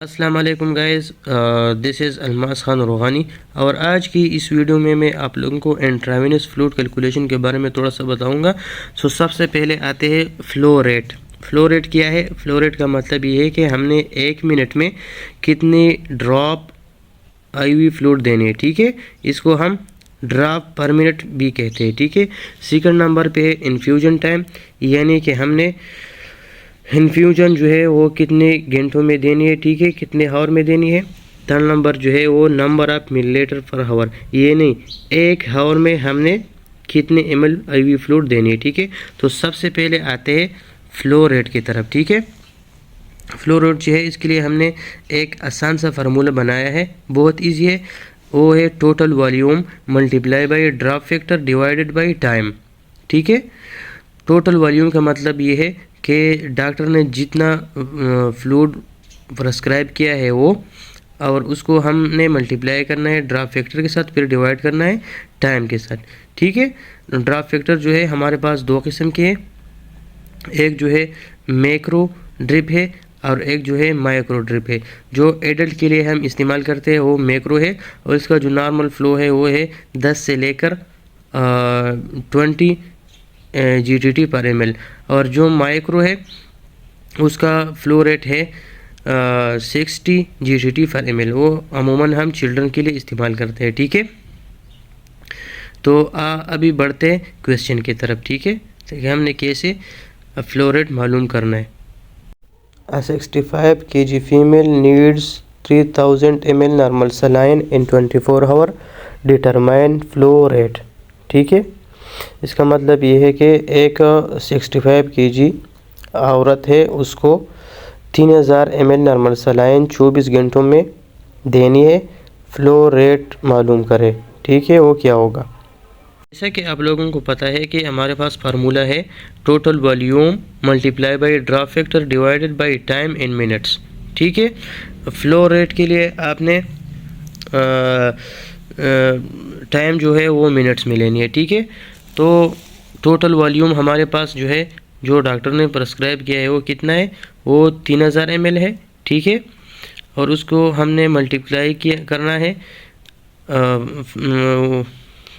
अस्सलाम वालेकुम guys, this is Almas Khan Rohani. और आज की इस वीडियो में मैं आप लोगों को इंट्रावेनस फ्लूइड कैलकुलेशन के बारे में थोड़ा सा बताऊंगा। सबसे पहले आते हैं फ्लो रेट। फ्लो रेट क्या है? फ्लो रेट का मतलब ये है कि हमने 1 मिनट में कितने ड्रॉप आईवी फ्लूइड देने हैं। ठीक है, इसको हम ड्रॉप पर मिनट भी कहते हैं। ठीक है। सेकंड नंबर पे है इन्फ्यूजन टाइम, यानी कि हमने इन्फ्यूजन जो है वो कितने घंटों में देनी है। ठीक है, कितने हावर में देनी है। थर्ड नंबर जो है वो नंबर ऑफ मिलीलीटर पर हावर, ये नहीं, 1 हावर में हमने कितने ml IV फ्लूइड देनी है। ठीक है, तो सबसे पहले आते हैं फ्लो रेट की तरफ। ठीक है, फ्लो रेट जो है इसके लिए हमने एक आसान सा फार्मूला बनाया है, बहुत ईजी है। वो है total volume multiply by drop factor divided by time. ठीक है, टोटल वॉल्यूम का मतलब ये है कि डॉक्टर ने जितना फ्लूइड प्रेस्क्राइब किया है वो, और उसको हमने मल्टीप्लाई करना है ड्रॉप फैक्टर के साथ, फिर डिवाइड करना है टाइम के साथ। ठीक है, ड्रॉप फैक्टर जो है हमारे पास 2 किस्म के हैं, एक जो है मैक्रो ड्रिप है और एक जो है माइक्रो ड्रिप है। जो एडल्ट के लिए हम इस्तेमाल करते हैं वो मैक्रो है, और इसका जो नॉर्मल फ्लो है वो है 10 से लेकर 20 GTT पर ml। और जो माइक्रो है उसका फ्लो रेट है 60 GTT पर ml। वो अमूमन हम चिल्ड्रन के लिए इस्तेमाल करते हैं। ठीक है, तो अभी बढ़ते हैं क्वेश्चन की तरफ। ठीक है, तो हमने कैसे फ्लो रेट मालूम करना है। A 65 kg female needs 3000 ml normal saline in 24 hour, determine flow rate। ठीक है, इसका मतलब ये है कि एक 65 kg औरत है, उसको 3000 ml नॉर्मल सलाइन 24 घंटों में देनी है। फ्लो रेट मालूम करें। ठीक है, वो क्या होगा? जैसा कि आप लोगों को पता है कि हमारे पास फार्मूला है total volume multiply by drop factor divided by time in minutes. ठीक है, फ्लो रेट के लिए आपने टाइम जो है वो मिनट्स में लेनी है। ठीक है, तो टोटल वॉल्यूम हमारे पास जो है, जो डॉक्टर ने प्रेस्क्राइब किया है वो कितना है? वो 3000 ml है। ठीक है, और उसको हमने मल्टीप्लाई किया करना है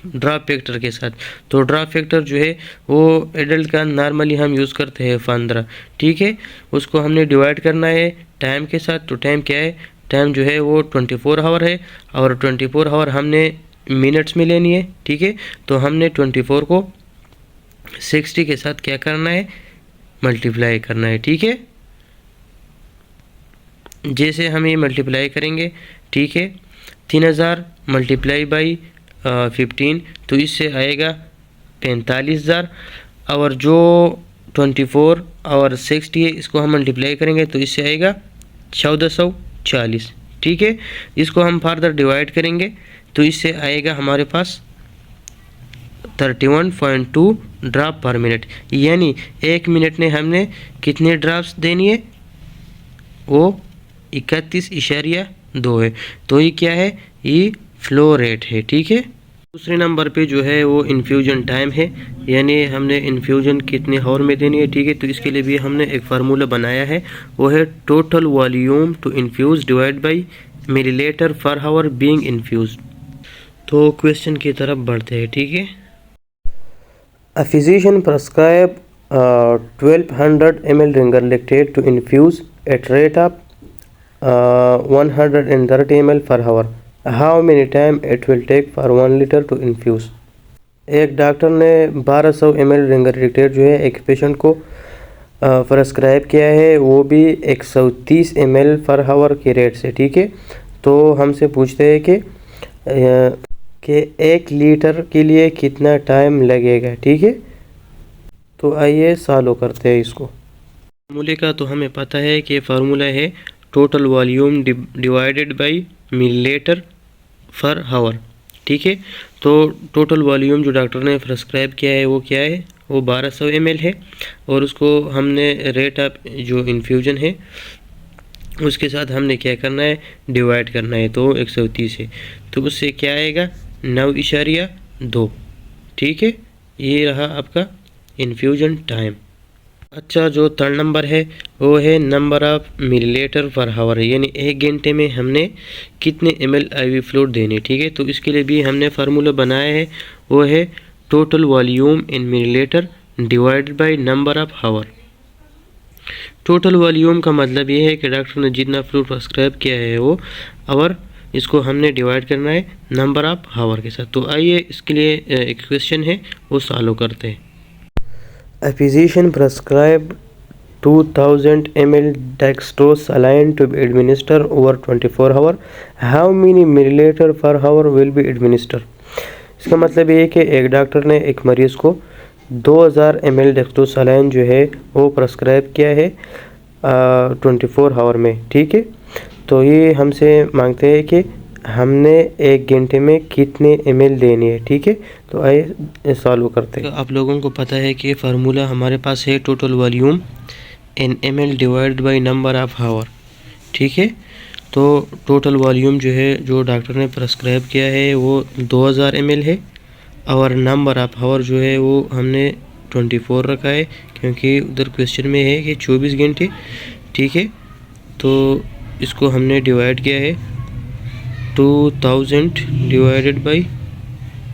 ड्रॉप फैक्टर के साथ। तो ड्रॉप फैक्टर जो है वो एडल्ट का नॉर्मली हम यूज़ करते हैं 15। ठीक है, उसको हमने डिवाइड करना है टाइम के साथ। तो टाइम क्या है? टाइम जो है वो 24 आवर है, और 24 आवर हमने मिनट्स में लेनी है। ठीक है, तो हमने 24 को 60 के साथ क्या करना है? मल्टीप्लाई करना है। ठीक है, जैसे हम ये मल्टीप्लाई करेंगे, ठीक है, 3000 मल्टीप्लाई बाई 15, तो इससे आएगा 45,000। और जो 24 और 60 है, इसको हम मल्टीप्लाई करेंगे तो इससे आएगा 1440। ठीक है, इसको हम फर्दर डिवाइड करेंगे तो इससे आएगा हमारे पास 31.2 ड्रॉप पर मिनट। यानी 1 मिनट में हमने कितने ड्रॉप्स देनी है? वो 31.2 है। तो ये क्या है? ये फ्लो रेट है। ठीक है, दूसरे नंबर पे जो है वो इन्फ्यूजन टाइम है, यानी हमने इन्फ्यूजन कितने हावर में देनी है। ठीक है, तो इसके लिए भी हमने एक फार्मूला बनाया है, वो है total volume to infuse divide by millilitre per hour being infuse. तो क्वेश्चन की तरफ बढ़ते हैं। ठीक है, a physician prescribe 1200 ml ringer lactate to infuse at rate of 130 ml per hour. How many time it will take for 1 liter to infuse? एक doctor ने 1200 ml ringer lactate जो है एक पेशेंट को प्रेस्क्राइब किया है, वो भी 130 ml पर हावर के रेट से। ठीक है, तो हमसे पूछते हैं कि 1 लीटर के लिए कितना टाइम लगेगा। ठीक है, तो आइए सॉल्व करते हैं इसको। फार्मूले का तो हमें पता है कि फार्मूला है total volume divided by millilitre per hour. ठीक है, तो टोटल वॉल्यूम जो डॉक्टर ने प्रेस्क्राइब किया है वो क्या है? वो 1200 ml है, और उसको हमने रेट ऑफ जो इन्फ्यूजन है उसके साथ हमने क्या करना है? डिवाइड करना है। तो 130 है, तो उससे क्या आएगा? 9.2। ठीक है, ये रहा आपका इन्फ्यूजन टाइम। अच्छा, जो थर्ड नंबर है वो है नंबर ऑफ मिलीलीटर पर हावर, यानी 1 घंटे में हमने कितने ml IV फ्लूइड देने। ठीक है, तो इसके लिए भी हमने फार्मूला बनाया है, वो है total volume in millilitre divided by number of hour. Total volume का मतलब ये है कि डॉक्टर ने जितना फ्लूइड प्रेस्क्राइब किया है वो आवर, इसको हमने डिवाइड करना है नंबर ऑफ हावर के साथ। तो आइए इसके लिए एक क्वेश्चन है वो सॉल्व करते हैं। A physician prescribed 2000 ml dextrosaline to be administered over 24 hours. How many milliliter per hour will be administered? इसका मतलब ये है कि एक डॉक्टर ने एक मरीज़ को 2000 ml डेक्स्ट्रोसालाइन जो है वो प्रेस्क्राइब किया है 24 आवर में। ठीक है, तो ये हमसे मांगते हैं कि हमने 1 घंटे में कितने ml देने हैं। ठीक है, तो आइए सॉल्व करते हैं। तो आप लोगों को पता है कि फार्मूला हमारे पास है total volume in ml divide by number of hour. ठीक है, तो टोटल वॉल्यूम जो है जो डॉक्टर ने प्रेस्क्राइब किया है वो 2000 ml है, और नंबर ऑफ हावर जो है वो हमने 24 रखा है, क्योंकि उधर क्वेश्चन में है कि 24 घंटे। ठीक है, तो इसको हमने डिवाइड किया है 2000 डिवाइडेड बाई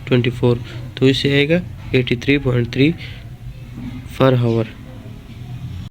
24, तो इससे आएगा 83.3 पर हावर।